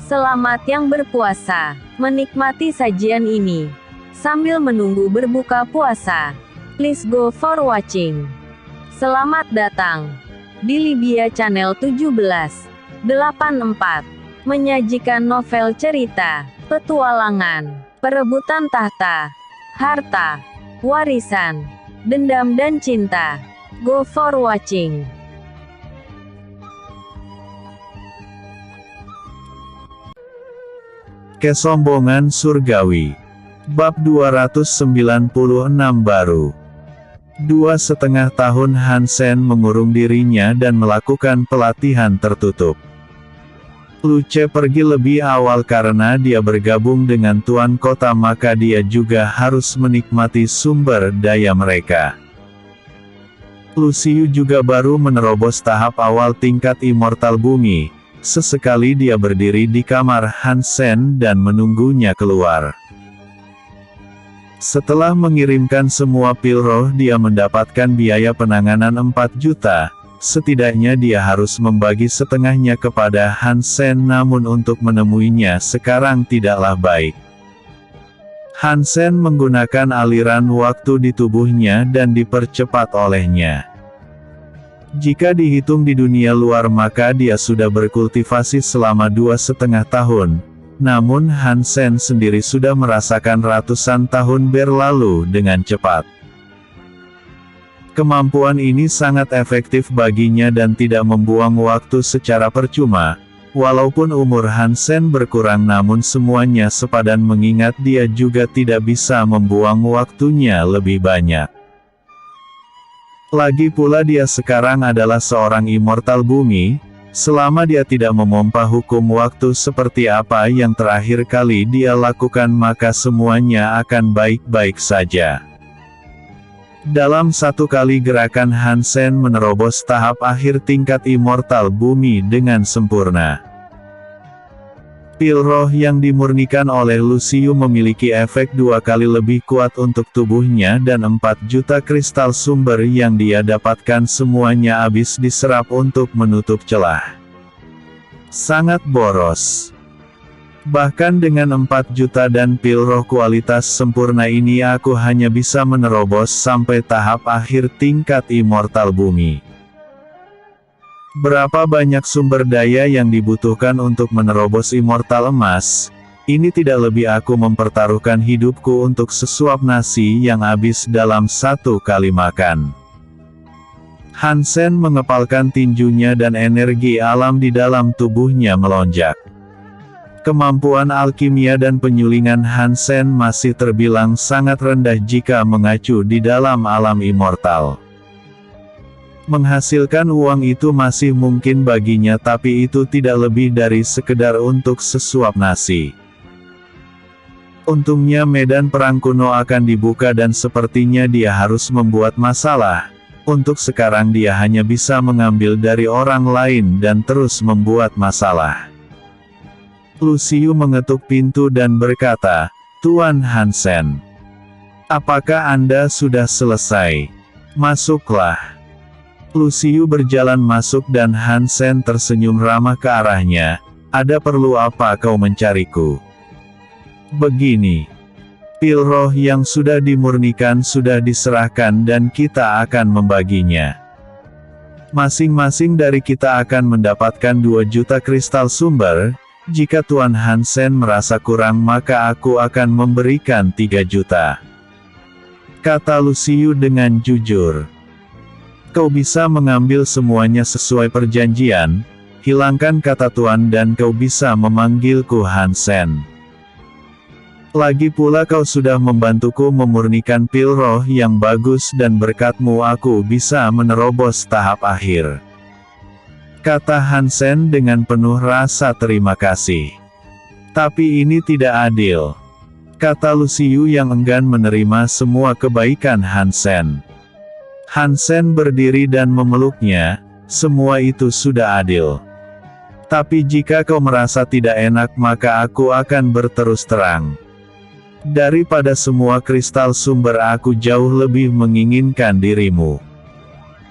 Selamat yang berpuasa, menikmati sajian ini sambil menunggu berbuka puasa. Please go for watching. Selamat datang di Libya Channel 1784, menyajikan novel cerita, petualangan, perebutan tahta, harta, warisan, dendam dan cinta. Go for watching. Kesombongan Surgawi. Bab 296 baru. 2,5 tahun Hansen mengurung dirinya dan melakukan pelatihan tertutup. Luce pergi lebih awal karena dia bergabung dengan tuan kota, maka dia juga harus menikmati sumber daya mereka. Luciu juga baru menerobos tahap awal tingkat immortal bumi. Sesekali dia berdiri di kamar Hansen dan menunggunya keluar. Setelah mengirimkan semua pil roh, dia mendapatkan biaya penanganan 4 juta. Setidaknya dia harus membagi setengahnya kepada Hansen, namun untuk menemuinya sekarang tidaklah baik. Hansen menggunakan aliran waktu di tubuhnya dan dipercepat olehnya. Jika dihitung di dunia luar maka dia sudah berkultivasi selama 2,5 tahun, namun Hansen sendiri sudah merasakan ratusan tahun berlalu dengan cepat. Kemampuan ini sangat efektif baginya dan tidak membuang waktu secara percuma. Walaupun umur Hansen berkurang, namun semuanya sepadan mengingat dia juga tidak bisa membuang waktunya lebih banyak. Lagi pula dia sekarang adalah seorang immortal bumi. Selama dia tidak memompa hukum waktu seperti apa yang terakhir kali dia lakukan, maka semuanya akan baik-baik saja. Dalam satu kali gerakan Hansen menerobos tahap akhir tingkat immortal bumi dengan sempurna. Pil roh yang dimurnikan oleh Luciu memiliki efek 2 kali lebih kuat untuk tubuhnya dan 4 juta kristal sumber yang dia dapatkan semuanya habis diserap untuk menutup celah. Sangat boros. Bahkan dengan 4 juta dan pil roh kualitas sempurna ini aku hanya bisa menerobos sampai tahap akhir tingkat immortal bumi. Berapa banyak sumber daya yang dibutuhkan untuk menerobos immortal emas? Ini tidak lebih aku mempertaruhkan hidupku untuk sesuap nasi yang habis dalam 1 kali makan. Hansen mengepalkan tinjunya dan energi alam di dalam tubuhnya melonjak. Kemampuan alkimia dan penyulingan Hansen masih terbilang sangat rendah jika mengacu di dalam alam immortal. Menghasilkan uang itu masih mungkin baginya, tapi itu tidak lebih dari sekedar untuk sesuap nasi. Untungnya medan perang kuno akan dibuka dan sepertinya dia harus membuat masalah. Untuk sekarang dia hanya bisa mengambil dari orang lain dan terus membuat masalah. Luciu mengetuk pintu dan berkata, "Tuan Hansen, apakah Anda sudah selesai? Masuklah." Luciu berjalan masuk dan Hansen tersenyum ramah ke arahnya. "Ada perlu apa kau mencariku?" "Begini. Pil roh yang sudah dimurnikan sudah diserahkan dan kita akan membaginya. Masing-masing dari kita akan mendapatkan 2 juta kristal sumber. Jika Tuan Hansen merasa kurang maka aku akan memberikan 3 juta. Kata Luciu dengan jujur. "Kau bisa mengambil semuanya sesuai perjanjian. Hilangkan kata Tuan dan kau bisa memanggilku Hansen. Lagi pula kau sudah membantuku memurnikan pil roh yang bagus dan berkatmu aku bisa menerobos tahap akhir." Kata Hansen dengan penuh rasa terima kasih. "Tapi ini tidak adil," kata Luciu yang enggan menerima semua kebaikan Hansen. Hansen berdiri dan memeluknya. "Semua itu sudah adil. Tapi jika kau merasa tidak enak maka aku akan berterus terang. Daripada semua kristal sumber aku jauh lebih menginginkan dirimu."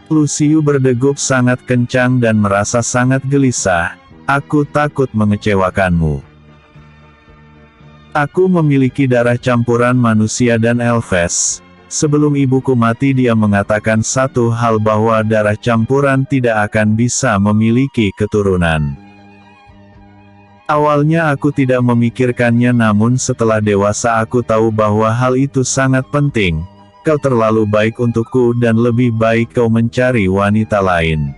Luciu berdegup sangat kencang dan merasa sangat gelisah. "Aku takut mengecewakanmu. Aku memiliki darah campuran manusia dan elves. Sebelum ibuku mati dia mengatakan satu hal bahwa darah campuran tidak akan bisa memiliki keturunan. Awalnya aku tidak memikirkannya, namun setelah dewasa aku tahu bahwa hal itu sangat penting. Kau terlalu baik untukku dan lebih baik kau mencari wanita lain.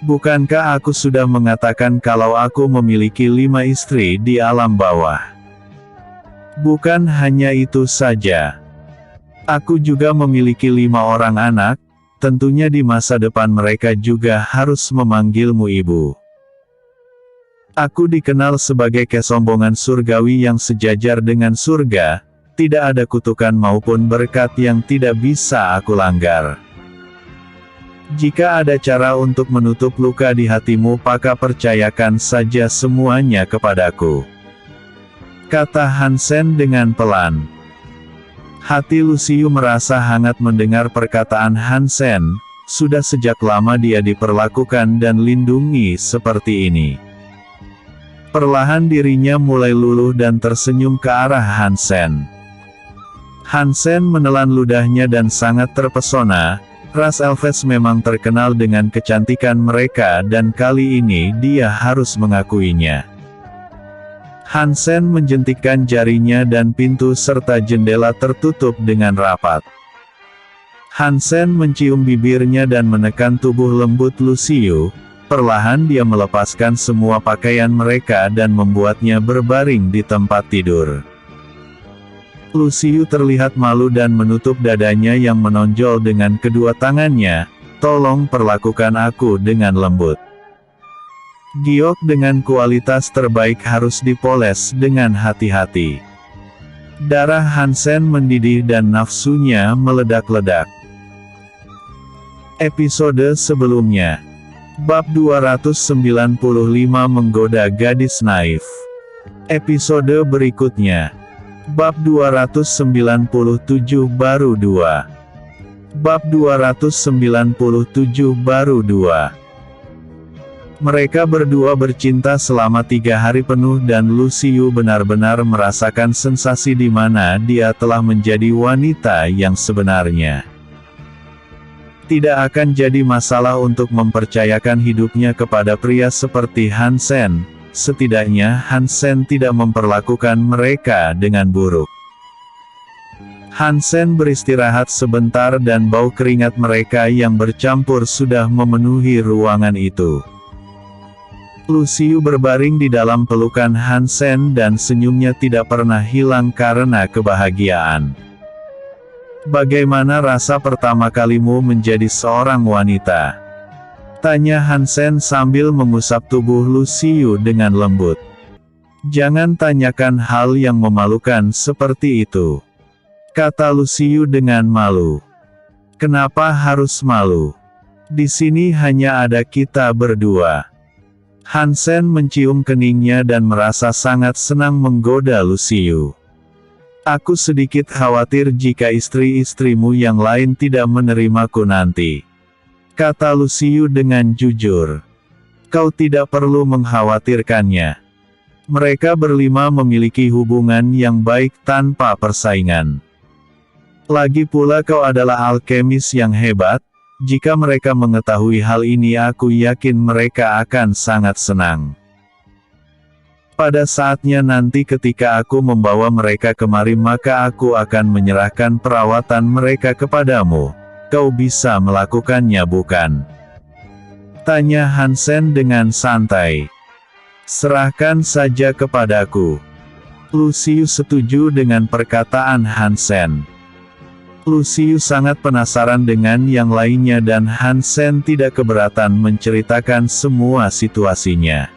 Bukankah aku sudah mengatakan kalau aku memiliki 5 istri di alam bawah? Bukan hanya itu saja. Aku juga memiliki 5 orang anak, tentunya di masa depan mereka juga harus memanggilmu ibu. Aku dikenal sebagai kesombongan surgawi yang sejajar dengan surga, tidak ada kutukan maupun berkat yang tidak bisa aku langgar. Jika ada cara untuk menutup luka di hatimu, maka percayakan saja semuanya kepadaku, kata Hansen dengan pelan. Hati Lucius merasa hangat mendengar perkataan Hansen, sudah sejak lama dia diperlakukan dan lindungi seperti ini. Perlahan dirinya mulai luluh dan tersenyum ke arah Hansen. Hansen menelan ludahnya dan sangat terpesona. Ras Elves memang terkenal dengan kecantikan mereka dan kali ini dia harus mengakuinya. Hansen menjentikkan jarinya dan pintu serta jendela tertutup dengan rapat. Hansen mencium bibirnya dan menekan tubuh lembut Lucius. Perlahan dia melepaskan semua pakaian mereka dan membuatnya berbaring di tempat tidur. Lucius terlihat malu dan menutup dadanya yang menonjol dengan kedua tangannya. Tolong perlakukan aku dengan lembut. Giok dengan kualitas terbaik harus dipoles dengan hati-hati. Darah Hansen mendidih dan nafsunya meledak-ledak. Episode sebelumnya. Bab 295 menggoda gadis naif. Episode berikutnya. Bab 297 baru 2. Bab 297 baru 2. Mereka berdua bercinta selama 3 hari penuh dan Lucius benar-benar merasakan sensasi di mana dia telah menjadi wanita yang sebenarnya. Tidak akan jadi masalah untuk mempercayakan hidupnya kepada pria seperti Hansen, setidaknya Hansen tidak memperlakukan mereka dengan buruk. Hansen beristirahat sebentar dan bau keringat mereka yang bercampur sudah memenuhi ruangan itu. Lucius berbaring di dalam pelukan Hansen dan senyumnya tidak pernah hilang karena kebahagiaan. Bagaimana rasa pertama kalimu menjadi seorang wanita? Tanya Hansen sambil mengusap tubuh Lucius dengan lembut. Jangan tanyakan hal yang memalukan seperti itu, kata Lucius dengan malu. Kenapa harus malu? Di sini hanya ada kita berdua. Hansen mencium keningnya dan merasa sangat senang menggoda Lucius. Aku sedikit khawatir jika istri-istrimu yang lain tidak menerimaku nanti, kata Lucius dengan jujur. Kau tidak perlu mengkhawatirkannya. Mereka berlima memiliki hubungan yang baik tanpa persaingan. Lagi pula kau adalah alkemis yang hebat. Jika mereka mengetahui hal ini, aku yakin mereka akan sangat senang. Pada saatnya nanti ketika aku membawa mereka kemari, maka aku akan menyerahkan perawatan mereka kepadamu. Kau bisa melakukannya, bukan? Tanya Hansen dengan santai. Serahkan saja kepadaku. Lucius setuju dengan perkataan Hansen. Lucius sangat penasaran dengan yang lainnya dan Hansen tidak keberatan menceritakan semua situasinya.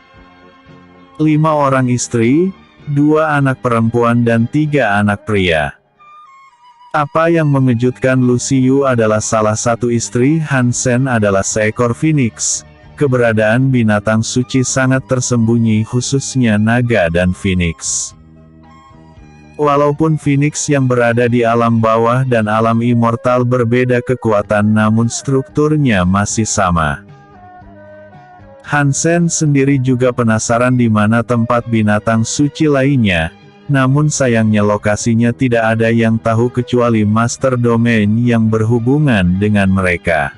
5 orang istri, 2 anak perempuan dan 3 anak pria. Apa yang mengejutkan Lucius adalah salah satu istri Hansen adalah seekor phoenix. Keberadaan binatang suci sangat tersembunyi, khususnya naga dan phoenix. Walaupun phoenix yang berada di alam bawah dan alam immortal berbeda kekuatan, namun strukturnya masih sama. Hansen sendiri juga penasaran di mana tempat binatang suci lainnya. namun sayangnya lokasinya tidak ada yang tahu kecuali Master Domain yang berhubungan dengan mereka.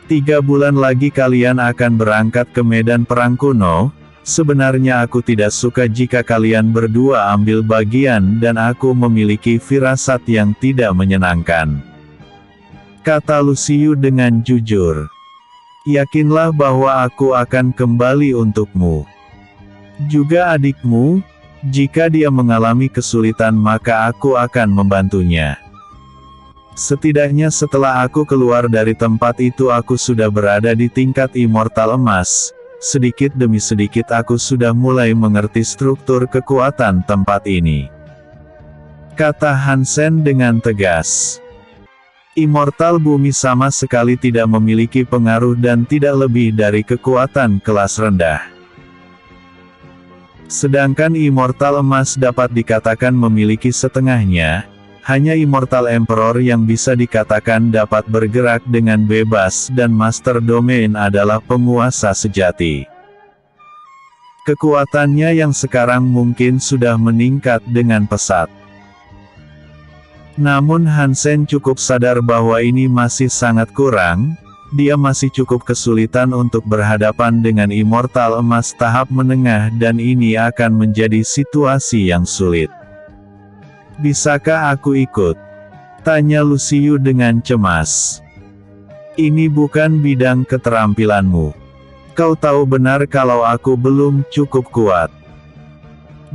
3 bulan lagi kalian akan berangkat ke medan perang kuno. Sebenarnya aku tidak suka jika kalian berdua ambil bagian dan aku memiliki firasat yang tidak menyenangkan, kata Lucius dengan jujur. Yakinlah bahwa aku akan kembali untukmu. Juga adikmu, jika dia mengalami kesulitan maka aku akan membantunya. Setidaknya setelah aku keluar dari tempat itu aku sudah berada di tingkat immortal emas. Sedikit demi sedikit aku sudah mulai mengerti struktur kekuatan tempat ini, kata Hansen dengan tegas. Immortal bumi sama sekali tidak memiliki pengaruh dan tidak lebih dari kekuatan kelas rendah. Sedangkan immortal emas dapat dikatakan memiliki setengahnya. Hanya Immortal Emperor yang bisa dikatakan dapat bergerak dengan bebas dan Master Domain adalah penguasa sejati. Kekuatannya yang sekarang mungkin sudah meningkat dengan pesat. Namun Hansen cukup sadar bahwa ini masih sangat kurang. Dia masih cukup kesulitan untuk berhadapan dengan Immortal Emas tahap menengah dan ini akan menjadi situasi yang sulit. Bisakah aku ikut? Tanya Lucius dengan cemas. Ini bukan bidang keterampilanmu. Kau tahu benar kalau aku belum cukup kuat.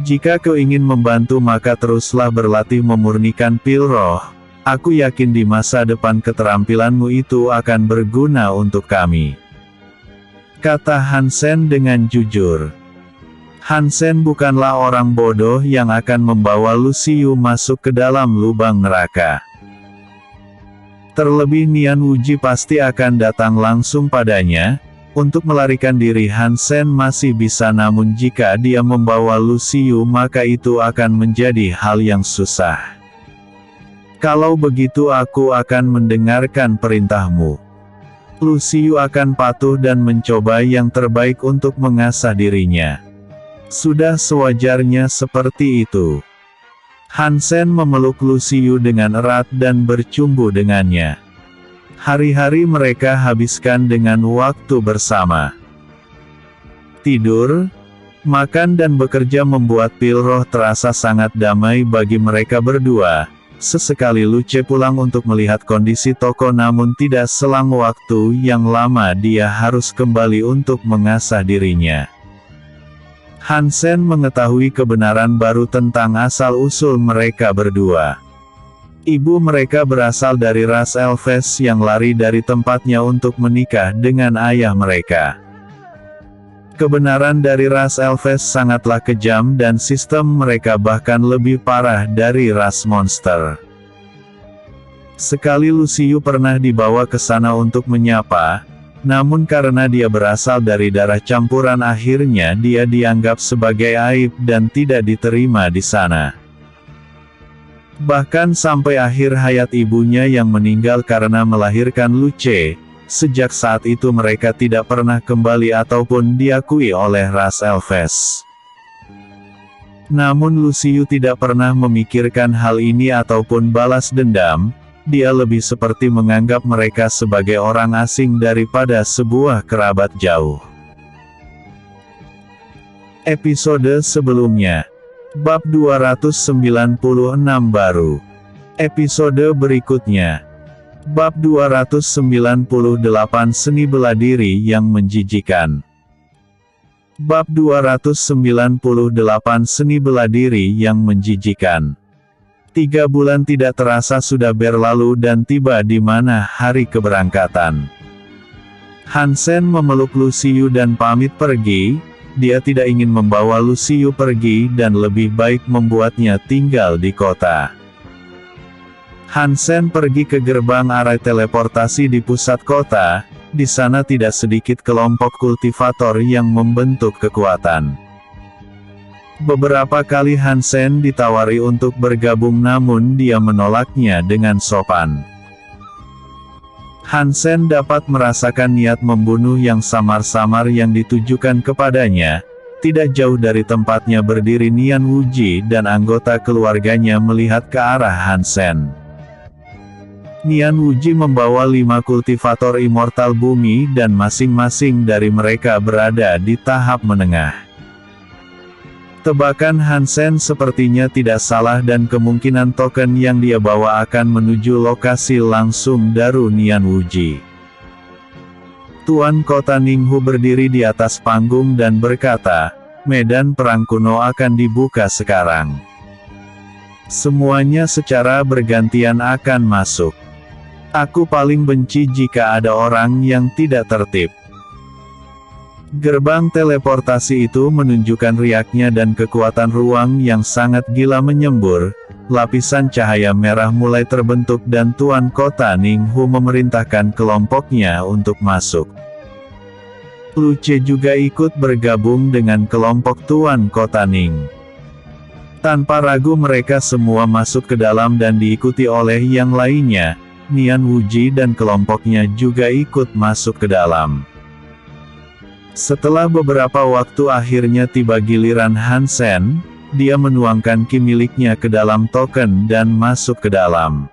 Jika kau ingin membantu maka teruslah berlatih memurnikan pil roh. Aku yakin di masa depan keterampilanmu itu akan berguna untuk kami, kata Hansen dengan jujur. Hansen bukanlah orang bodoh yang akan membawa Lucius masuk ke dalam lubang neraka. Terlebih Nian Wuji pasti akan datang langsung padanya. Untuk melarikan diri Hansen masih bisa, namun jika dia membawa Lucius maka itu akan menjadi hal yang susah. Kalau begitu aku akan mendengarkan perintahmu. Lucius akan patuh dan mencoba yang terbaik untuk mengasah dirinya. Sudah sewajarnya seperti itu. Hansen memeluk Lucius dengan erat dan bercumbu dengannya. Hari-hari mereka habiskan dengan waktu bersama. Tidur, makan dan bekerja membuat pil roh terasa sangat damai bagi mereka berdua. Sesekali Luce pulang untuk melihat kondisi toko, namun tidak selang waktu yang lama dia harus kembali untuk mengasah dirinya. Hansen mengetahui kebenaran baru tentang asal-usul mereka berdua. Ibu mereka berasal dari ras Elves yang lari dari tempatnya untuk menikah dengan ayah mereka. Kebenaran dari ras Elves sangatlah kejam dan sistem mereka bahkan lebih parah dari ras monster. Sekali Lucius pernah dibawa ke sana untuk menyapa. Namun karena dia berasal dari darah campuran akhirnya dia dianggap sebagai aib dan tidak diterima di sana. Bahkan sampai akhir hayat ibunya yang meninggal karena melahirkan Luce, sejak saat itu mereka tidak pernah kembali ataupun diakui oleh ras Elves. Namun Lucius tidak pernah memikirkan hal ini ataupun balas dendam. Dia lebih seperti menganggap mereka sebagai orang asing daripada sebuah kerabat jauh. Episode sebelumnya. Bab 296 baru. Episode berikutnya. Bab 298 Seni Bela Diri yang Menjijikan. Bab 298 Seni Bela Diri yang Menjijikan. 3 bulan tidak terasa sudah berlalu dan tiba di mana hari keberangkatan. Hansen memeluk Lucius dan pamit pergi. Dia tidak ingin membawa Lucius pergi dan lebih baik membuatnya tinggal di kota. Hansen pergi ke gerbang arai teleportasi di pusat kota. Di sana tidak sedikit kelompok kultivator yang membentuk kekuatan. Beberapa kali Hansen ditawari untuk bergabung namun dia menolaknya dengan sopan. Hansen dapat merasakan niat membunuh yang samar-samar yang ditujukan kepadanya. Tidak jauh dari tempatnya berdiri Nian Wuji dan anggota keluarganya melihat ke arah Han Sen. Nian Wuji membawa 5 kultivator immortal bumi dan masing-masing dari mereka berada di tahap menengah. Tebakan Han Sen sepertinya tidak salah dan kemungkinan token yang dia bawa akan menuju lokasi langsung Daru Nian Wuji. Tuan Kota Ninghu berdiri di atas panggung dan berkata, medan perang kuno akan dibuka sekarang. Semuanya secara bergantian akan masuk. Aku paling benci jika ada orang yang tidak tertib. Gerbang teleportasi itu menunjukkan riaknya dan kekuatan ruang yang sangat gila menyembur. Lapisan cahaya merah mulai terbentuk dan Tuan Kota Ninghu memerintahkan kelompoknya untuk masuk. Lu Ce juga ikut bergabung dengan kelompok Tuan Kota Ning. Tanpa ragu mereka semua masuk ke dalam dan diikuti oleh yang lainnya. Nian Wuji dan kelompoknya juga ikut masuk ke dalam. Setelah beberapa waktu akhirnya tiba giliran Han Sen, dia menuangkan ki miliknya ke dalam token dan masuk ke dalam.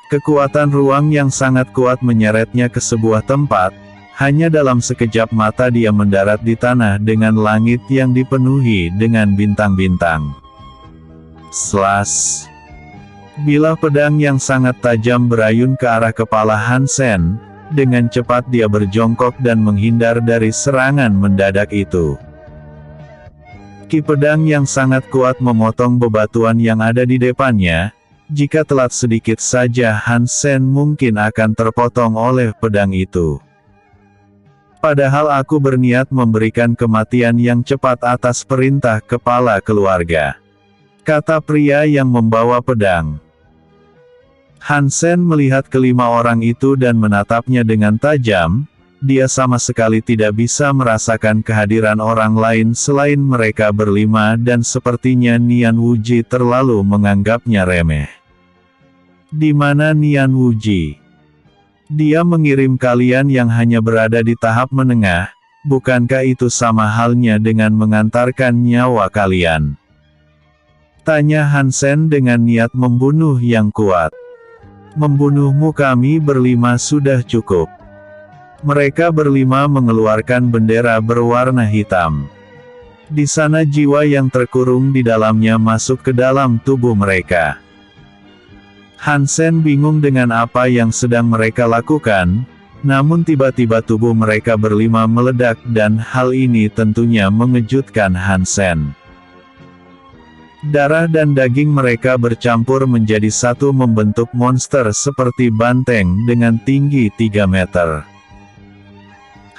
Kekuatan ruang yang sangat kuat menyeretnya ke sebuah tempat, hanya dalam sekejap mata dia mendarat di tanah dengan langit yang dipenuhi dengan bintang-bintang. Slash. Bilah pedang yang sangat tajam berayun ke arah kepala Han Sen. Dengan cepat dia berjongkok dan menghindar dari serangan mendadak itu. Ki pedang yang sangat kuat memotong bebatuan yang ada di depannya. Jika telat sedikit saja Han Sen mungkin akan terpotong oleh pedang itu. Padahal aku berniat memberikan kematian yang cepat atas perintah kepala keluarga, kata pria yang membawa pedang. Han Sen melihat kelima orang itu dan menatapnya dengan tajam. Dia sama sekali tidak bisa merasakan kehadiran orang lain selain mereka berlima dan sepertinya Nian Wuji terlalu menganggapnya remeh. Di mana Nian Wuji? Dia mengirim kalian yang hanya berada di tahap menengah, bukankah itu sama halnya dengan mengantarkan nyawa kalian? Tanya Han Sen dengan niat membunuh yang kuat. Membunuhmu kami berlima sudah cukup. Mereka berlima mengeluarkan bendera berwarna hitam. Di sana jiwa yang terkurung di dalamnya masuk ke dalam tubuh mereka. Han Sen bingung dengan apa yang sedang mereka lakukan, namun tiba-tiba tubuh mereka berlima meledak dan hal ini tentunya mengejutkan Han Sen. Darah dan daging mereka bercampur menjadi satu membentuk monster seperti banteng dengan tinggi 3 meter.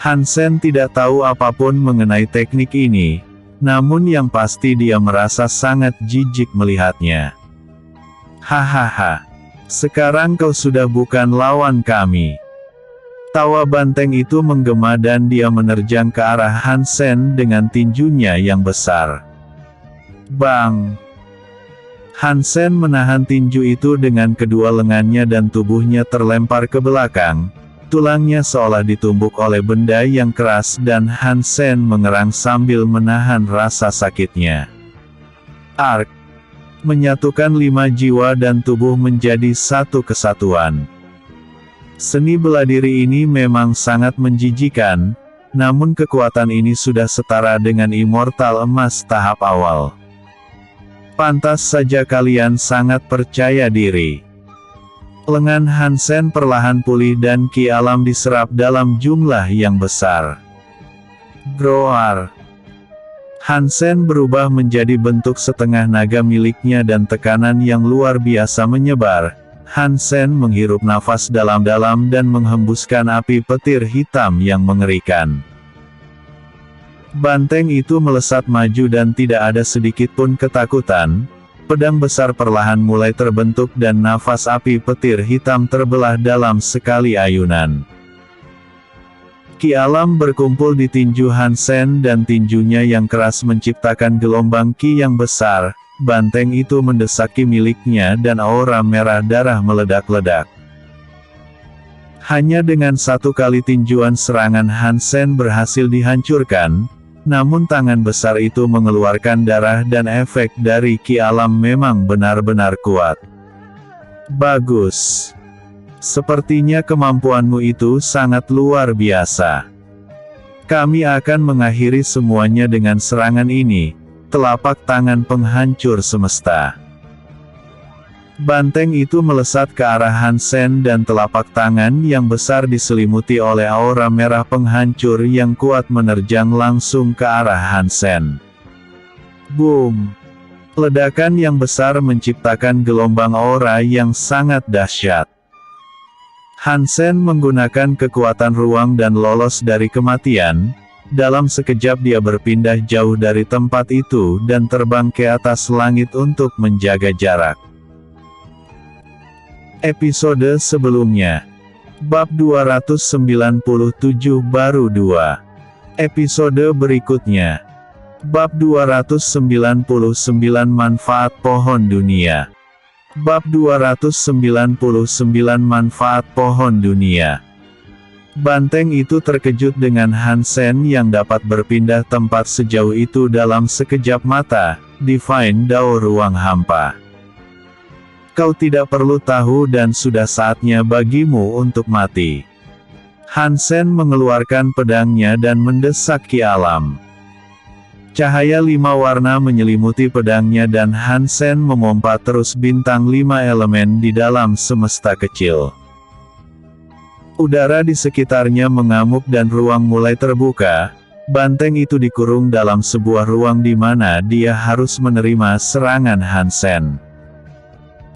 Han Sen tidak tahu apapun mengenai teknik ini, namun yang pasti dia merasa sangat jijik melihatnya. Hahaha, sekarang kau sudah bukan lawan kami. Tawa banteng itu menggema dan dia menerjang ke arah Han Sen dengan tinjunya yang besar. Bang! Han Sen menahan tinju itu dengan kedua lengannya dan tubuhnya terlempar ke belakang. Tulangnya seolah ditumbuk oleh benda yang keras dan Han Sen mengerang sambil menahan rasa sakitnya. Ark! Menyatukan 5 jiwa dan tubuh menjadi satu kesatuan. Seni bela diri ini memang sangat menjijikan, namun kekuatan ini sudah setara dengan immortal emas tahap awal. Pantas saja kalian sangat percaya diri. Lengan Han Sen perlahan pulih dan ki alam diserap dalam jumlah yang besar. Groar. Han Sen berubah menjadi bentuk setengah naga miliknya dan tekanan yang luar biasa menyebar. Han Sen menghirup nafas dalam-dalam dan menghembuskan api petir hitam yang mengerikan. Banteng itu melesat maju dan tidak ada sedikit pun ketakutan. Pedang besar perlahan mulai terbentuk dan nafas api petir hitam terbelah dalam sekali ayunan. Ki alam berkumpul di tinju Han Sen dan tinjunya yang keras menciptakan gelombang ki yang besar. Banteng itu mendesak ki miliknya dan aura merah darah meledak-ledak. Hanya dengan satu kali tinjuan serangan Han Sen berhasil dihancurkan. Namun tangan besar itu mengeluarkan darah dan efek dari ki alam memang benar-benar kuat. Bagus. Sepertinya kemampuanmu itu sangat luar biasa. Kami akan mengakhiri semuanya dengan serangan ini, telapak tangan penghancur semesta. Banteng itu melesat ke arah Hansen dan telapak tangan yang besar diselimuti oleh aura merah penghancur yang kuat menerjang langsung ke arah Hansen. Boom! Ledakan yang besar menciptakan gelombang aura yang sangat dahsyat. Hansen menggunakan kekuatan ruang dan lolos dari kematian. Dalam sekejap dia berpindah jauh dari tempat itu dan terbang ke atas langit untuk menjaga jarak. Episode sebelumnya. Bab 297 baru 2. Episode berikutnya. Bab 299 manfaat pohon dunia. Bab 299 manfaat pohon dunia. Banteng itu terkejut dengan Hansen yang dapat berpindah tempat sejauh itu dalam sekejap mata. Divine Dao ruang hampa. Kau tidak perlu tahu dan sudah saatnya bagimu untuk mati. Hansen mengeluarkan pedangnya dan mendesak ki alam. Cahaya 5 warna menyelimuti pedangnya dan Hansen memompa terus bintang 5 elemen di dalam semesta kecil. Udara di sekitarnya mengamuk dan ruang mulai terbuka. Banteng itu dikurung dalam sebuah ruang di mana dia harus menerima serangan Hansen.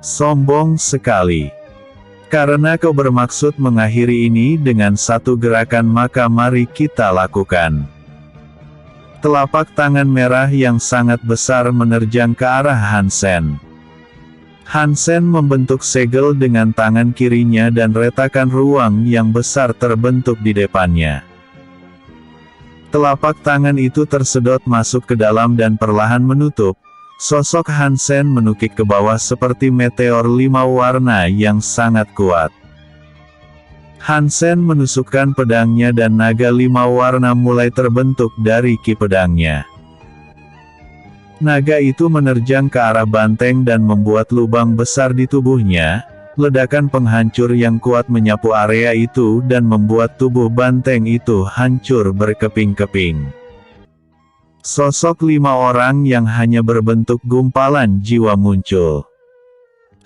Sombong sekali. Karena kau bermaksud mengakhiri ini dengan satu gerakan, maka mari kita lakukan. Telapak tangan merah yang sangat besar menerjang ke arah Hansen. Hansen membentuk segel dengan tangan kirinya dan retakan ruang yang besar terbentuk di depannya. Telapak tangan itu tersedot masuk ke dalam dan perlahan menutup. Sosok Hansen menukik ke bawah seperti meteor 5 warna yang sangat kuat. Hansen menusukkan pedangnya dan naga 5 warna mulai terbentuk dari ki pedangnya. Naga itu menerjang ke arah banteng dan membuat lubang besar di tubuhnya. Ledakan penghancur yang kuat menyapu area itu dan membuat tubuh banteng itu hancur berkeping-keping. Sosok 5 orang yang hanya berbentuk gumpalan jiwa muncul.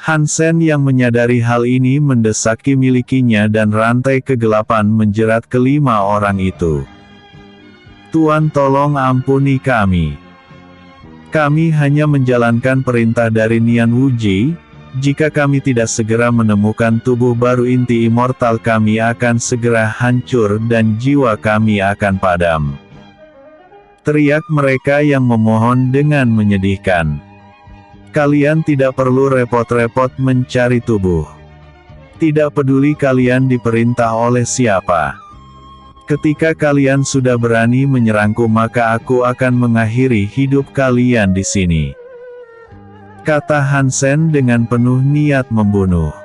Hansen yang menyadari hal ini mendesak ki milikinya dan rantai kegelapan menjerat ke-5 orang itu. Tuan, tolong ampuni kami. Kami hanya menjalankan perintah dari Nian Wuji. Jika kami tidak segera menemukan tubuh baru inti immortal, kami akan segera hancur dan jiwa kami akan padam. Teriak mereka yang memohon dengan menyedihkan. Kalian tidak perlu repot-repot mencari tubuh. Tidak peduli kalian diperintah oleh siapa. Ketika kalian sudah berani menyerangku, maka aku akan mengakhiri hidup kalian di sini. Kata Hansen dengan penuh niat membunuh.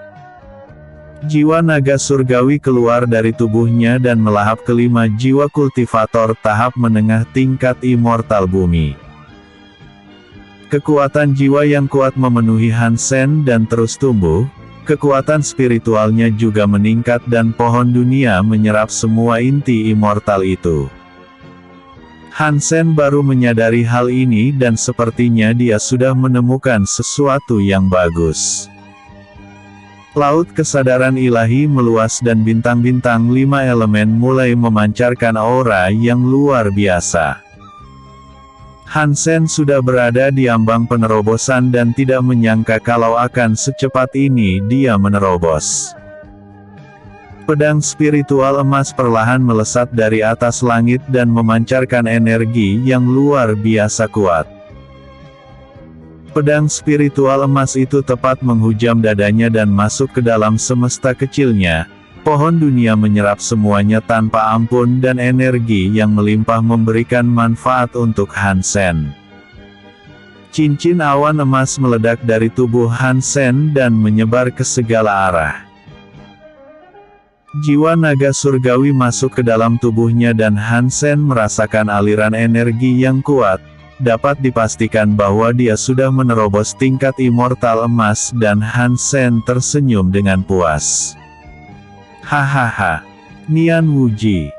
Jiwa naga surgawi keluar dari tubuhnya dan melahap ke-5 jiwa kultivator tahap menengah tingkat immortal bumi. Kekuatan jiwa yang kuat memenuhi Hansen dan terus tumbuh. Kekuatan spiritualnya juga meningkat dan pohon dunia menyerap semua inti immortal itu. Hansen baru menyadari hal ini dan sepertinya dia sudah menemukan sesuatu yang bagus. Laut kesadaran ilahi meluas dan bintang-bintang 5 elemen mulai memancarkan aura yang luar biasa. Hansen sudah berada di ambang penerobosan dan tidak menyangka kalau akan secepat ini dia menerobos. Pedang spiritual emas perlahan melesat dari atas langit dan memancarkan energi yang luar biasa kuat. Pedang spiritual emas itu tepat menghujam dadanya dan masuk ke dalam semesta kecilnya. Pohon dunia menyerap semuanya tanpa ampun dan energi yang melimpah memberikan manfaat untuk Hansen. Cincin awan emas meledak dari tubuh Hansen dan menyebar ke segala arah. Jiwa naga surgawi masuk ke dalam tubuhnya dan Hansen merasakan aliran energi yang kuat. Dapat dipastikan bahwa dia sudah menerobos tingkat immortal emas dan Hansen tersenyum dengan puas. Hahaha. Nian Wuji.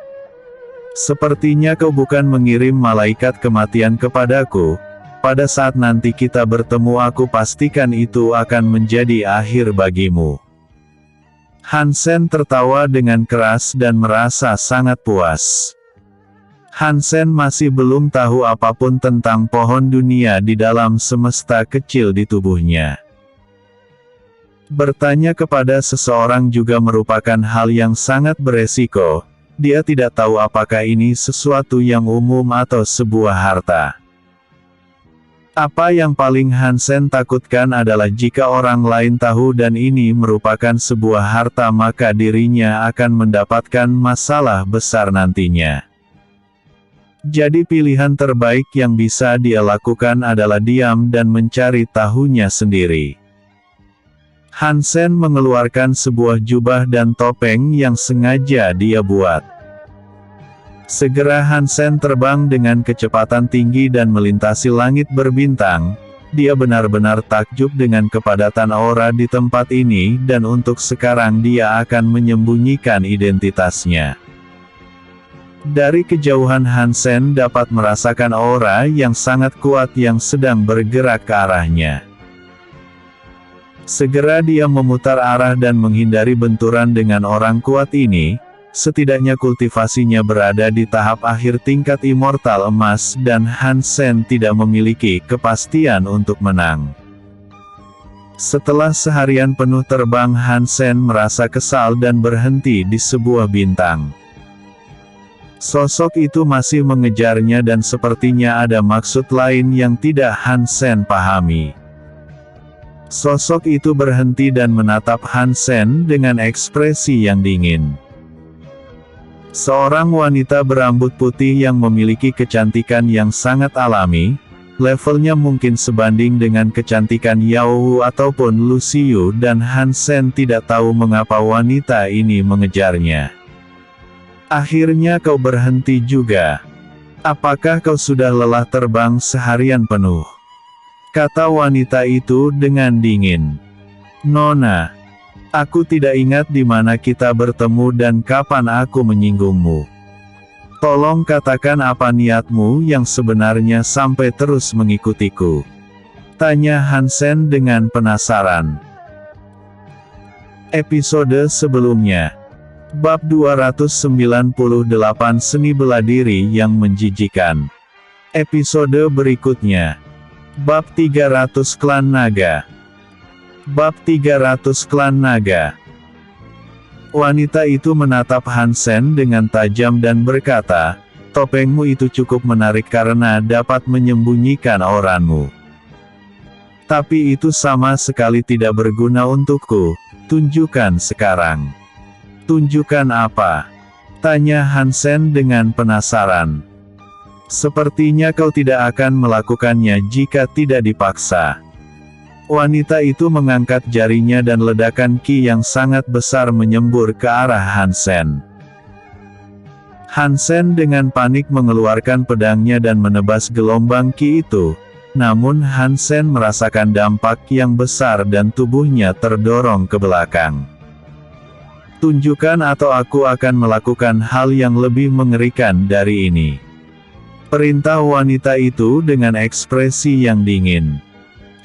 Sepertinya kau bukan mengirim malaikat kematian kepadaku. Pada saat nanti kita bertemu aku pastikan itu akan menjadi akhir bagimu. Hansen tertawa dengan keras dan merasa sangat puas. Hansen masih belum tahu apapun tentang pohon dunia di dalam semesta kecil di tubuhnya. Bertanya kepada seseorang juga merupakan hal yang sangat beresiko. Dia tidak tahu apakah ini sesuatu yang umum atau sebuah harta. Apa yang paling Hansen takutkan adalah jika orang lain tahu dan ini merupakan sebuah harta maka dirinya akan mendapatkan masalah besar nantinya. Jadi pilihan terbaik yang bisa dia lakukan adalah diam dan mencari tahunya sendiri. Hansen mengeluarkan sebuah jubah dan topeng yang sengaja dia buat. Segera Hansen terbang dengan kecepatan tinggi dan melintasi langit berbintang. Dia benar-benar takjub dengan kepadatan aura di tempat ini dan untuk sekarang dia akan menyembunyikan identitasnya. Dari kejauhan Hansen dapat merasakan aura yang sangat kuat yang sedang bergerak ke arahnya. Segera dia memutar arah dan menghindari benturan dengan orang kuat ini. Setidaknya kultivasinya berada di tahap akhir tingkat immortal emas dan Hansen tidak memiliki kepastian untuk menang. Setelah seharian penuh terbang Hansen merasa kesal dan berhenti di sebuah bintang. Sosok itu masih mengejarnya dan sepertinya ada maksud lain yang tidak Hansen pahami. Sosok itu berhenti dan menatap Hansen dengan ekspresi yang dingin. Seorang wanita berambut putih yang memiliki kecantikan yang sangat alami, levelnya mungkin sebanding dengan kecantikan Yao Wu ataupun Lu Xiyu dan Hansen tidak tahu mengapa wanita ini mengejarnya. Akhirnya kau berhenti juga. Apakah kau sudah lelah terbang seharian penuh? Kata wanita itu dengan dingin. Nona. Aku tidak ingat di mana kita bertemu dan kapan aku menyinggungmu. Tolong katakan apa niatmu yang sebenarnya sampai terus mengikutiku. Tanya Hansen dengan penasaran. Episode sebelumnya. Bab 298 Seni Bela Diri yang Menjijikan. Episode berikutnya. Bab 300 Klan Naga. Bab 300 Klan Naga. Wanita itu menatap Hansen dengan tajam dan berkata, topengmu itu cukup menarik karena dapat menyembunyikan auramu. Tapi itu sama sekali tidak berguna untukku, tunjukkan sekarang. Tunjukkan apa? Tanya Hansen dengan penasaran. Sepertinya kau tidak akan melakukannya jika tidak dipaksa. Wanita itu mengangkat jarinya dan ledakan ki yang sangat besar menyembur ke arah Hansen. Hansen dengan panik mengeluarkan pedangnya dan menebas gelombang ki itu. Namun Hansen merasakan dampak yang besar dan tubuhnya terdorong ke belakang. Tunjukkan atau aku akan melakukan hal yang lebih mengerikan dari ini. Perintah wanita itu dengan ekspresi yang dingin.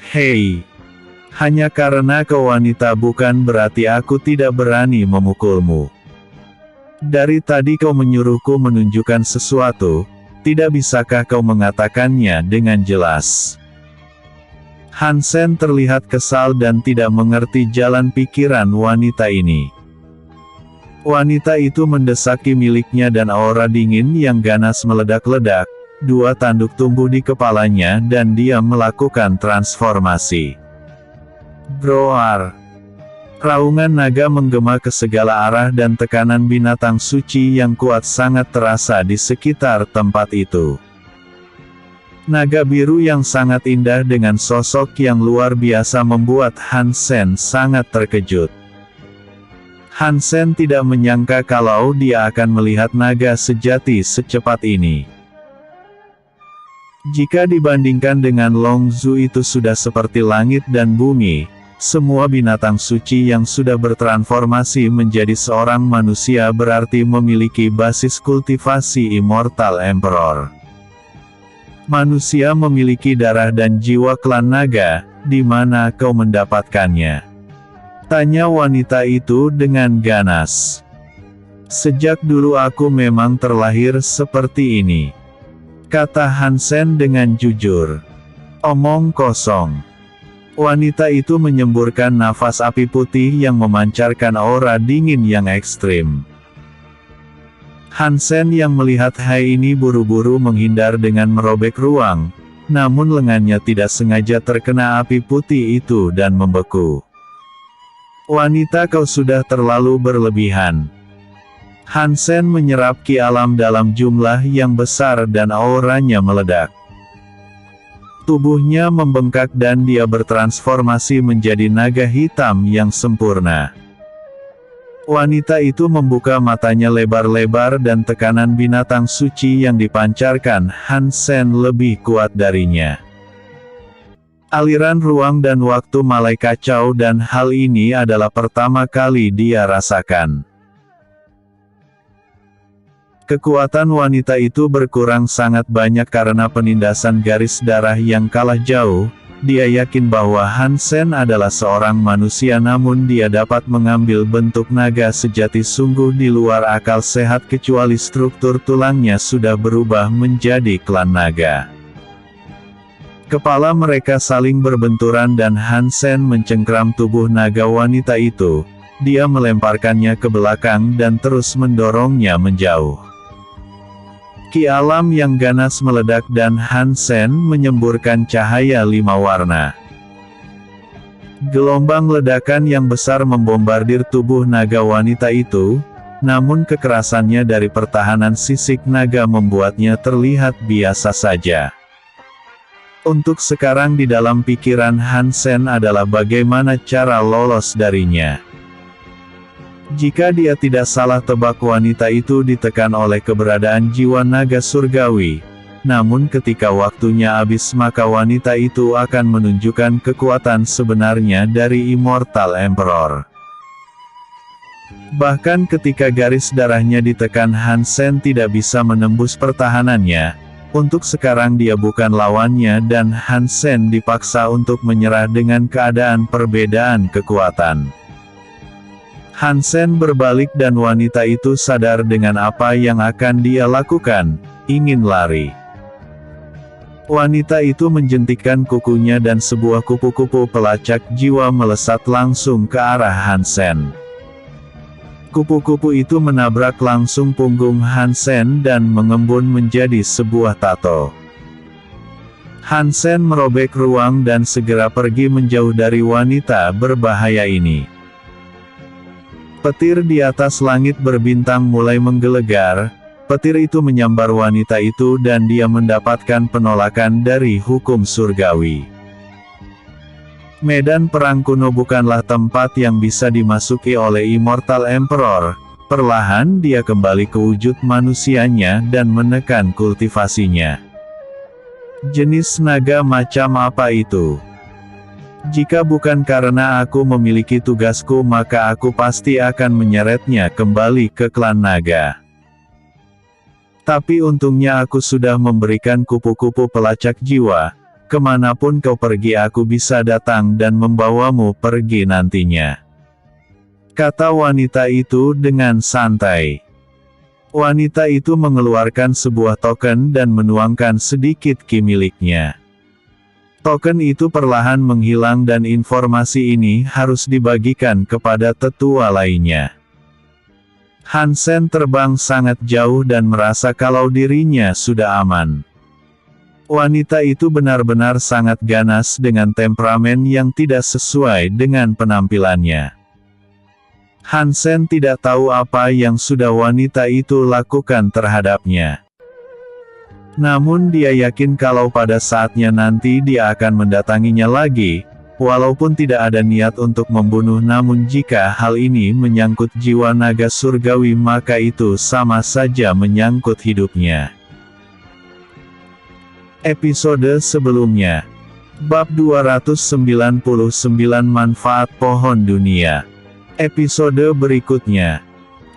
Hei! Hanya karena kau wanita bukan berarti aku tidak berani memukulmu. Dari tadi kau menyuruhku menunjukkan sesuatu, tidak bisakah kau mengatakannya dengan jelas? Hansen terlihat kesal dan tidak mengerti jalan pikiran wanita ini. Wanita itu mendesaki miliknya dan aura dingin yang ganas meledak-ledak, dua tanduk tumbuh di kepalanya dan dia melakukan transformasi. Roar. Raungan naga menggema ke segala arah dan tekanan binatang suci yang kuat sangat terasa di sekitar tempat itu. Naga biru yang sangat indah dengan sosok yang luar biasa membuat Hansen sangat terkejut. Hansen tidak menyangka kalau dia akan melihat naga sejati secepat ini. Jika dibandingkan dengan Long Zhu, itu sudah seperti langit dan bumi. Semua binatang suci yang sudah bertransformasi menjadi seorang manusia berarti memiliki basis kultivasi Immortal Emperor. Manusia memiliki darah dan jiwa klan naga, di mana kau mendapatkannya? Tanya wanita itu dengan ganas. Sejak dulu aku memang terlahir seperti ini, kata Hansen dengan jujur. Omong kosong. Wanita itu menyemburkan nafas api putih yang memancarkan aura dingin yang ekstrim. Hansen yang melihat hal ini buru-buru menghindar dengan merobek ruang, namun lengannya tidak sengaja terkena api putih itu dan membeku. Wanita, kau sudah terlalu berlebihan. Hansen menyerap ki alam dalam jumlah yang besar dan auranya meledak. Tubuhnya membengkak dan dia bertransformasi menjadi naga hitam yang sempurna. Wanita itu membuka matanya lebar-lebar dan tekanan binatang suci yang dipancarkan Hansen lebih kuat darinya. Aliran ruang dan waktu mulai kacau dan hal ini adalah pertama kali dia rasakan. Kekuatan wanita itu berkurang sangat banyak karena penindasan garis darah yang kalah jauh. Dia yakin bahwa Hansen adalah seorang manusia, namun dia dapat mengambil bentuk naga sejati sungguh di luar akal sehat kecuali struktur tulangnya sudah berubah menjadi klan naga. Kepala mereka saling berbenturan dan Hansen mencengkram tubuh naga wanita itu. Dia melemparkannya ke belakang dan terus mendorongnya menjauh. Ki alam yang ganas meledak dan Hansen menyemburkan cahaya 5 warna. Gelombang ledakan yang besar membombardir tubuh naga wanita itu, namun kekerasannya dari pertahanan sisik naga membuatnya terlihat biasa saja. Untuk sekarang di dalam pikiran Hansen adalah bagaimana cara lolos darinya. Jika dia tidak salah tebak, wanita itu ditekan oleh keberadaan jiwa naga surgawi. Namun ketika waktunya habis maka wanita itu akan menunjukkan kekuatan sebenarnya dari Immortal Emperor. Bahkan ketika garis darahnya ditekan, Hansen tidak bisa menembus pertahanannya. Untuk sekarang dia bukan lawannya dan Hansen dipaksa untuk menyerah dengan keadaan perbedaan kekuatan. Hansen berbalik dan wanita itu sadar dengan apa yang akan dia lakukan, ingin lari. Wanita itu menjentikkan kukunya dan sebuah kupu-kupu pelacak jiwa melesat langsung ke arah Hansen. Kupu-kupu itu menabrak langsung punggung Hansen dan mengembun menjadi sebuah tato. Hansen merobek ruang dan segera pergi menjauh dari wanita berbahaya ini. Petir di atas langit berbintang mulai menggelegar. Petir itu menyambar wanita itu dan dia mendapatkan penolakan dari hukum surgawi. Medan perang kuno bukanlah tempat yang bisa dimasuki oleh Immortal Emperor. Perlahan dia kembali ke wujud manusianya dan menekan kultivasinya. Jenis naga macam apa itu? Jika bukan karena aku memiliki tugasku maka aku pasti akan menyeretnya kembali ke klan naga. Tapi untungnya aku sudah memberikan kupu-kupu pelacak jiwa. Kemanapun kau pergi aku bisa datang dan membawamu pergi nantinya, kata wanita itu dengan santai. Wanita itu mengeluarkan sebuah token dan menuangkan sedikit ki miliknya. Token itu perlahan menghilang dan informasi ini harus dibagikan kepada tetua lainnya. Hansen terbang sangat jauh dan merasa kalau dirinya sudah aman. Wanita itu benar-benar sangat ganas dengan temperamen yang tidak sesuai dengan penampilannya. Hansen tidak tahu apa yang sudah wanita itu lakukan terhadapnya. Namun dia yakin kalau pada saatnya nanti dia akan mendatanginya lagi. Walaupun tidak ada niat untuk membunuh, namun jika hal ini menyangkut jiwa naga surgawi maka itu sama saja menyangkut hidupnya. Episode sebelumnya. Bab 299 Manfaat Pohon Dunia. Episode berikutnya.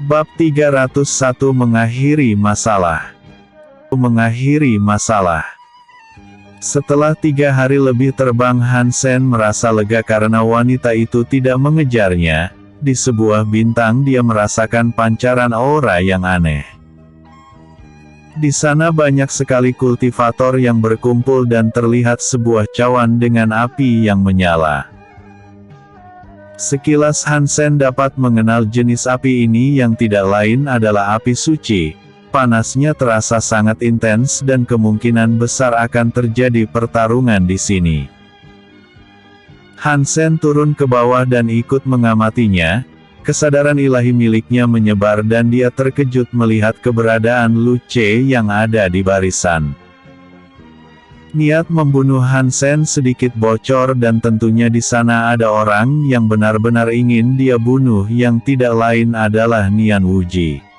Bab 301 Mengakhiri Masalah. Mengakhiri masalah. Setelah 3 hari lebih terbang, Hansen merasa lega karena wanita itu tidak mengejarnya. Di sebuah bintang dia merasakan pancaran aura yang aneh. Di sana banyak sekali kultivator yang berkumpul dan terlihat sebuah cawan dengan api yang menyala. Sekilas Hansen dapat mengenal jenis api ini yang tidak lain adalah api suci. Panasnya terasa sangat intens dan kemungkinan besar akan terjadi pertarungan di sini. Hansen turun ke bawah dan ikut mengamatinya. Kesadaran ilahi miliknya menyebar dan dia terkejut melihat keberadaan Lu Ce yang ada di barisan. Niat membunuh Hansen sedikit bocor dan tentunya di sana ada orang yang benar-benar ingin dia bunuh, yang tidak lain adalah Nian Wuji.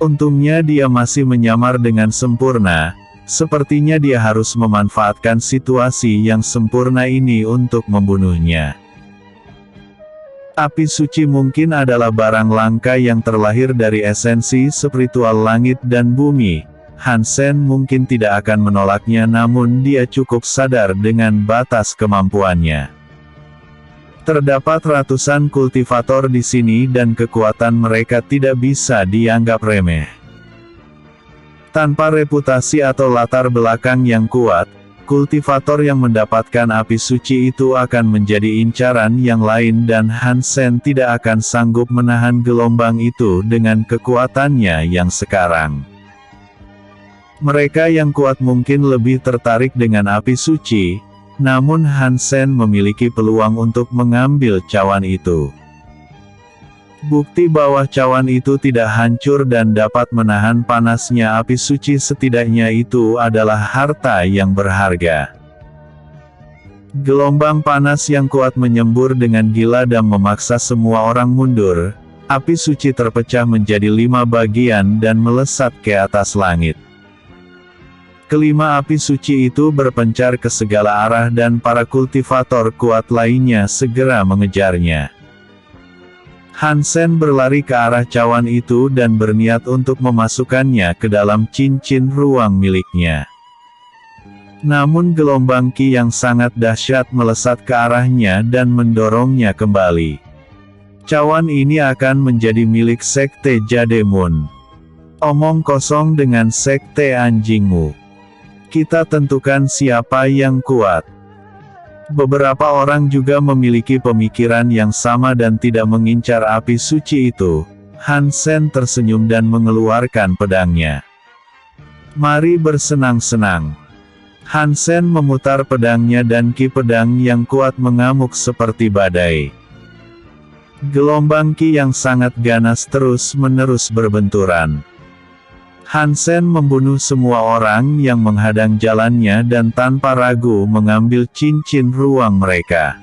Untungnya dia masih menyamar dengan sempurna, sepertinya dia harus memanfaatkan situasi yang sempurna ini untuk membunuhnya. Api suci mungkin adalah barang langka yang terlahir dari esensi spiritual langit dan bumi. Hansen mungkin tidak akan menolaknya, namun dia cukup sadar dengan batas kemampuannya. Terdapat ratusan kultivator di sini dan kekuatan mereka tidak bisa dianggap remeh. Tanpa reputasi atau latar belakang yang kuat, kultivator yang mendapatkan api suci itu akan menjadi incaran yang lain dan Hansen tidak akan sanggup menahan gelombang itu dengan kekuatannya yang sekarang. Mereka yang kuat mungkin lebih tertarik dengan api suci, namun Hansen memiliki peluang untuk mengambil cawan itu. Bukti bahwa cawan itu tidak hancur dan dapat menahan panasnya api suci, setidaknya itu adalah harta yang berharga. Gelombang panas yang kuat menyembur dengan gila dan memaksa semua orang mundur. Api suci terpecah menjadi 5 bagian dan melesat ke atas langit. Kelima api suci itu berpencar ke segala arah dan para kultivator kuat lainnya segera mengejarnya. Hansen berlari ke arah cawan itu dan berniat untuk memasukkannya ke dalam cincin ruang miliknya. Namun gelombang ki yang sangat dahsyat melesat ke arahnya dan mendorongnya kembali. Cawan ini akan menjadi milik Sekte Jademun. Omong kosong dengan Sekte Anjingmu. Kita tentukan siapa yang kuat. Beberapa orang juga memiliki pemikiran yang sama dan tidak mengincar api suci itu. Hansen tersenyum dan mengeluarkan pedangnya. Mari bersenang-senang. Hansen memutar pedangnya dan ki pedang yang kuat mengamuk seperti badai. Gelombang ki yang sangat ganas terus-menerus berbenturan. Hansen membunuh semua orang yang menghadang jalannya dan tanpa ragu mengambil cincin ruang mereka.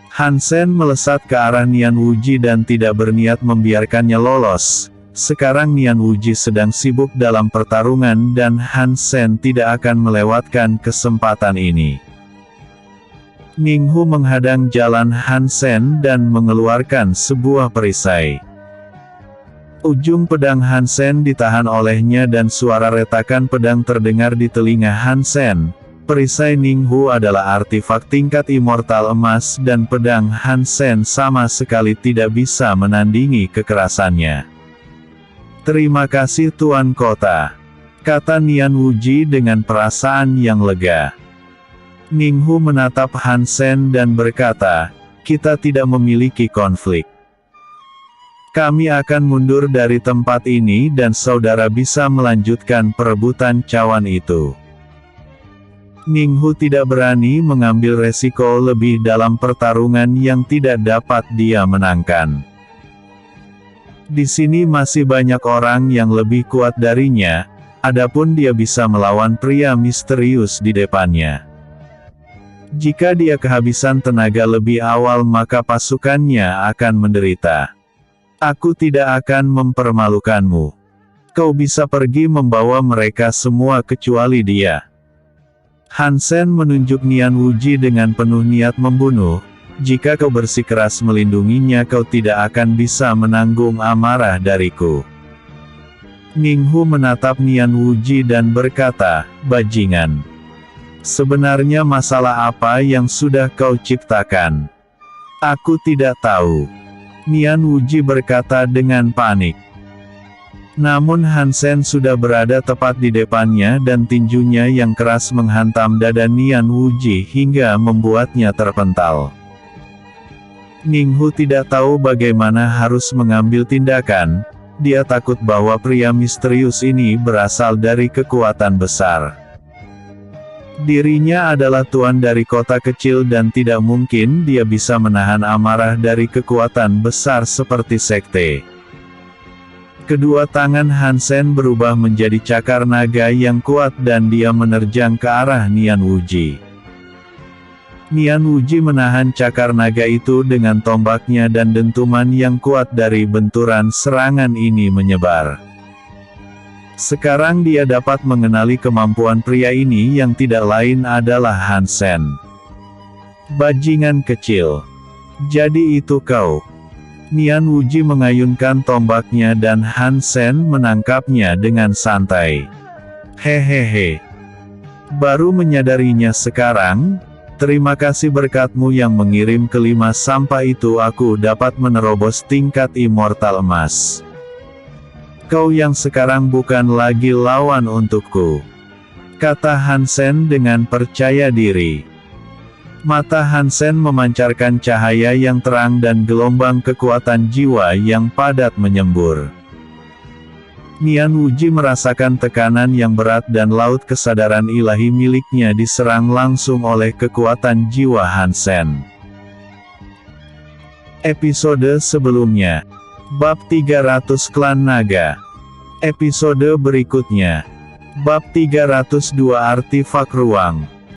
Hansen melesat ke arah Nian Wuji dan tidak berniat membiarkannya lolos. Sekarang Nian Wuji sedang sibuk dalam pertarungan dan Hansen tidak akan melewatkan kesempatan ini. Ninghu menghadang jalan Hansen dan mengeluarkan sebuah perisai. Ujung pedang Hansen ditahan olehnya dan suara retakan pedang terdengar di telinga Hansen. Perisai Ninghu adalah artefak tingkat immortal emas dan pedang Hansen sama sekali tidak bisa menandingi kekerasannya. Terima kasih Tuan Kota, kata Nian Wuji dengan perasaan yang lega. Ninghu menatap Hansen dan berkata, kita tidak memiliki konflik. Kami akan mundur dari tempat ini dan saudara bisa melanjutkan perebutan cawan itu. Ninghu tidak berani mengambil resiko lebih dalam pertarungan yang tidak dapat dia menangkan. Di sini masih banyak orang yang lebih kuat darinya, adapun dia bisa melawan pria misterius di depannya. Jika dia kehabisan tenaga lebih awal maka pasukannya akan menderita. Aku tidak akan mempermalukanmu. Kau bisa pergi membawa mereka semua kecuali dia. Han Sen menunjuk Nian Wuji dengan penuh niat membunuh. Jika kau bersikeras melindunginya kau tidak akan bisa menanggung amarah dariku. Ning Hu menatap Nian Wuji dan berkata, bajingan. Sebenarnya masalah apa yang sudah kau ciptakan? Aku tidak tahu. Nian Wuji berkata dengan panik. Namun Han Sen sudah berada tepat di depannya dan tinjunya yang keras menghantam dada Nian Wuji hingga membuatnya terpental. Ning Hu tidak tahu bagaimana harus mengambil tindakan, dia takut bahwa pria misterius ini berasal dari kekuatan besar. Dirinya adalah tuan dari kota kecil dan tidak mungkin dia bisa menahan amarah dari kekuatan besar seperti sekte. Kedua tangan Han Sen berubah menjadi cakar naga yang kuat dan dia menerjang ke arah Nian Wuji. Nian Wuji menahan cakar naga itu dengan tombaknya dan dentuman yang kuat dari benturan serangan ini menyebar. Sekarang dia dapat mengenali kemampuan pria ini yang tidak lain adalah Han Sen. Bajingan kecil. Jadi itu kau. Nian Wuji mengayunkan tombaknya dan Han Sen menangkapnya dengan santai. Hehehe. Baru menyadarinya sekarang. Terima kasih berkatmu yang mengirim kelima sampah itu aku dapat menerobos tingkat immortal emas. Kau yang sekarang bukan lagi lawan untukku, kata Han Sen dengan percaya diri. Mata Han Sen memancarkan cahaya yang terang dan gelombang kekuatan jiwa yang padat menyembur. Nian Wuji merasakan tekanan yang berat dan laut kesadaran ilahi miliknya diserang langsung oleh kekuatan jiwa Han Sen. Episode sebelumnya. Bab 300 Klan Naga. Episode berikutnya. Bab 302 Artifak Ruang.